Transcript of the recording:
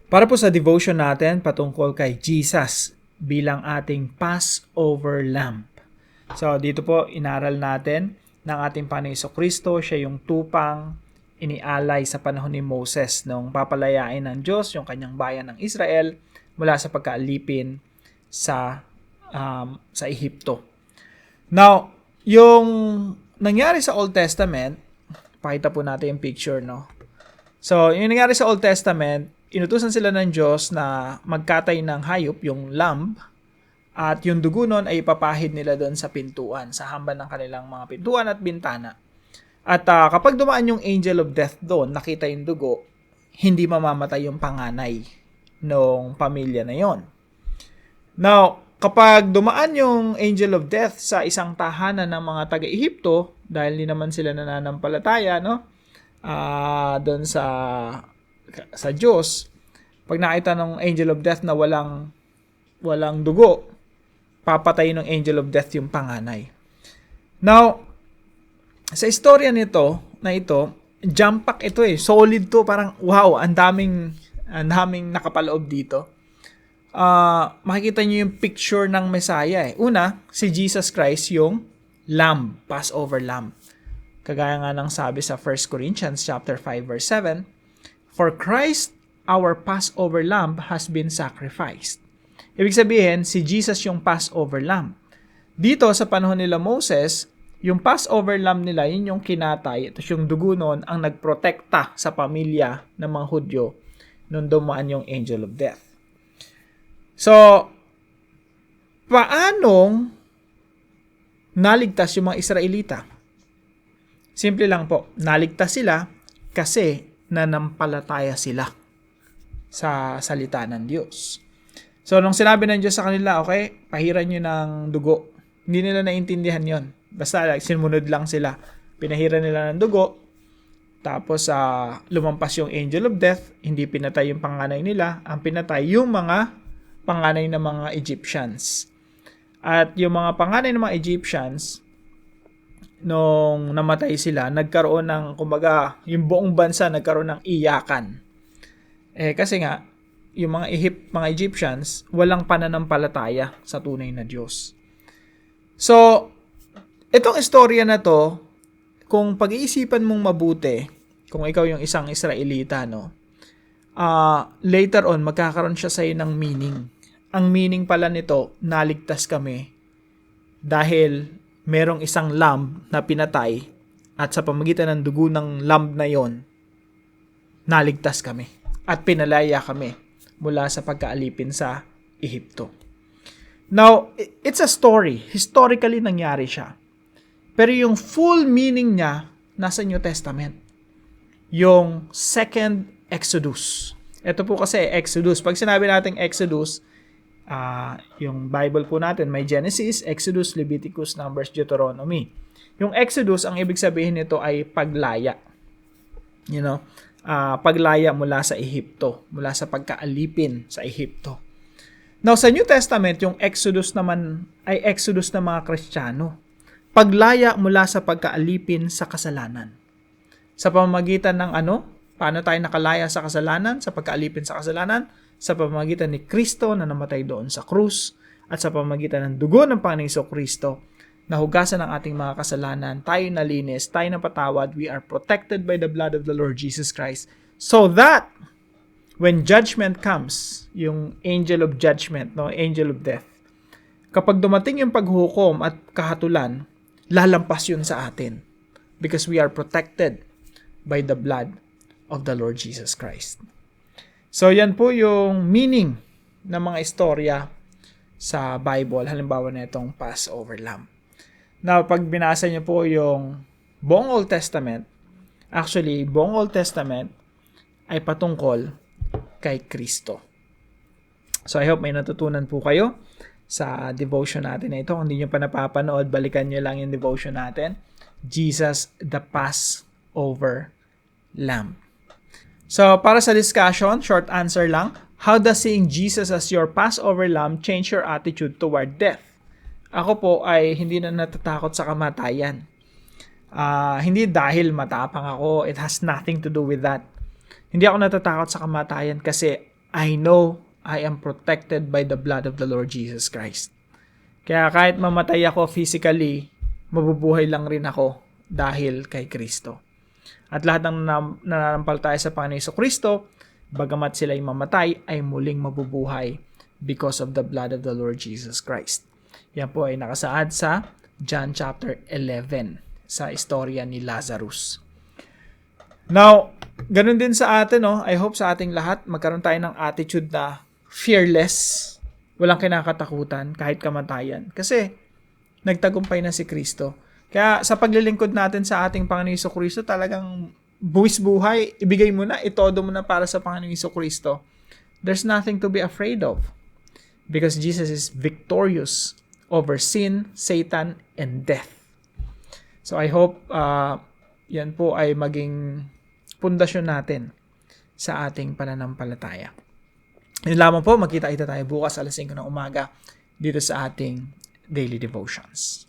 Para po sa devotion natin patungkol kay Jesus bilang ating Passover Lamb. So dito po inaral natin ng ating Panginoon Kristo, siya yung tupang inialay sa panahon ni Moses nung papalayain ng Diyos yung kanyang bayan ng Israel mula sa pagkaalipin sa Ehipto. Now, yung nangyari sa Old Testament, pakita po natin yung picture, no? So, yung nangyari sa Old Testament, inutusan sila ng Diyos na magkatay ng hayop, yung lamb, at yung dugo nun ay ipapahid nila doon sa pintuan, sa hamban ng kanilang mga pintuan at bintana. At kapag dumaan yung angel of death doon, nakita yung dugo, hindi mamamatay yung panganay ng pamilya na yon. Now, kapag dumaan yung angel of death sa isang tahanan ng mga taga-Ehipto, dahil hindi naman sila nananampalataya, no? Doon sa Diyos, pag nakita ng angel of death na walang dugo, papatayin ng angel of death yung panganay. Now, sa istorya nito, jump pack ito eh. Solid to, parang wow, ang daming nakapaloob dito. Makikita niyo yung picture ng Messiah eh. Una, si Jesus Christ yung Lamb, Passover Lamb. Kagaya nga ng sabi sa 1 Corinthians chapter 5 verse 7, "For Christ, our Passover Lamb has been sacrificed." Ibig sabihin, si Jesus yung Passover Lamb. Dito sa panahon nila Moses, yung Passover Lamb nila, yun yung kinatay, ito yung dugo nun ang nagprotekta sa pamilya ng mga Hudyo nung dumaan yung angel of death. So, paanong naligtas yung mga Israelita? Simple lang po, naligtas sila kasi nanampalataya sila sa salita ng Diyos. So, nung sinabi ng Diyos sa kanila, okay, pahiran nyo ng dugo, hindi nila naintindihan yon. Basta simunod lang sila. Pinahiran nila ng dugo, tapos lumampas yung angel of death, hindi pinatay yung panganay nila, ang pinatay yung mga panganay ng mga Egyptians. At yung mga panganay ng mga Egyptians, nung namatay sila, nagkaroon ng, kumbaga, yung buong bansa nagkaroon ng iyakan. Kasi nga, yung mga Egyptians, walang pananampalataya sa tunay na Diyos. So, itong istorya na to, kung pag-iisipan mong mabuti, kung ikaw yung isang Israelita, no, later on, magkakaroon siya sa'yo ng meaning. Ang meaning pala nito, naligtas kami dahil merong isang lamb na pinatay at sa pamagitan ng dugo ng lamb na yon, naligtas kami at pinalaya kami mula sa pagkaalipin sa Ehipto. Now, it's a story. Historically nangyari siya. Pero yung full meaning niya nasa New Testament. Yung second Exodus. Ito po kasi Exodus. Pag sinabi natin Exodus, yung Bible po natin may Genesis, Exodus, Leviticus, Numbers, Deuteronomy. Yung Exodus, ang ibig sabihin nito ay paglaya. Paglaya mula sa Ehipto, mula sa pagkaalipin sa Ehipto. Now, sa New Testament, yung Exodus naman ay Exodus ng mga Kristiyano. Paglaya mula sa pagkaalipin sa kasalanan. Sa pamamagitan ng paano tayo nakalaya sa kasalanan, sa pagkaalipin sa kasalanan? Sa pamamagitan ni Kristo na namatay doon sa krus at sa pamamagitan ng dugo ng Panginoong Kristo na hugasan ng ating mga kasalanan, tayo nalinis, tayo napatawad, we are protected by the blood of the Lord Jesus Christ so that when judgment comes, yung angel of judgment, angel of death, kapag dumating yung paghukom at kahatulan, lalampas yun sa atin because we are protected by the blood of the Lord Jesus Christ. So, yan po yung meaning ng mga istorya sa Bible. Halimbawa na itong Passover Lamb. Now, pag binasa niyo po yung buong Old Testament, actually, buong Old Testament ay patungkol kay Kristo. So, I hope may natutunan po kayo sa devotion natin na ito. Kung hindi nyo pa napapanood, balikan nyo lang yung devotion natin. Jesus, the Passover Lamb. So, para sa discussion, short answer lang, how does seeing Jesus as your Passover Lamb change your attitude toward death? Ako po ay hindi na natatakot sa kamatayan. Hindi dahil matapang ako, it has nothing to do with that. Hindi ako natatakot sa kamatayan kasi I know I am protected by the blood of the Lord Jesus Christ. Kaya kahit mamatay ako physically, mabubuhay lang rin ako dahil kay Kristo. At lahat ng nananampalataya sa Panginoon Jesucristo, bagamat sila'y mamatay, ay muling mabubuhay because of the blood of the Lord Jesus Christ. Yan po ay nakasaad sa John chapter 11 sa istorya ni Lazarus. Now, ganun din sa atin, no? I hope sa ating lahat, magkaroon tayo ng attitude na fearless, walang kinakatakutan, kahit kamatayan. Kasi, nagtagumpay na si Kristo. Kaya, sa paglilingkod natin sa ating Panginoon Jesucristo, talagang buwis buhay, ibigay mo na, itodo mo na para sa Panginoon Jesucristo. There's nothing to be afraid of. Because Jesus is victorious over sin, Satan, and death. So, I hope, yan po ay maging pundasyon natin sa ating pananampalataya. Yun lamang po, magkita-kita tayo bukas alas 5 ng umaga dito sa ating Daily Devotions.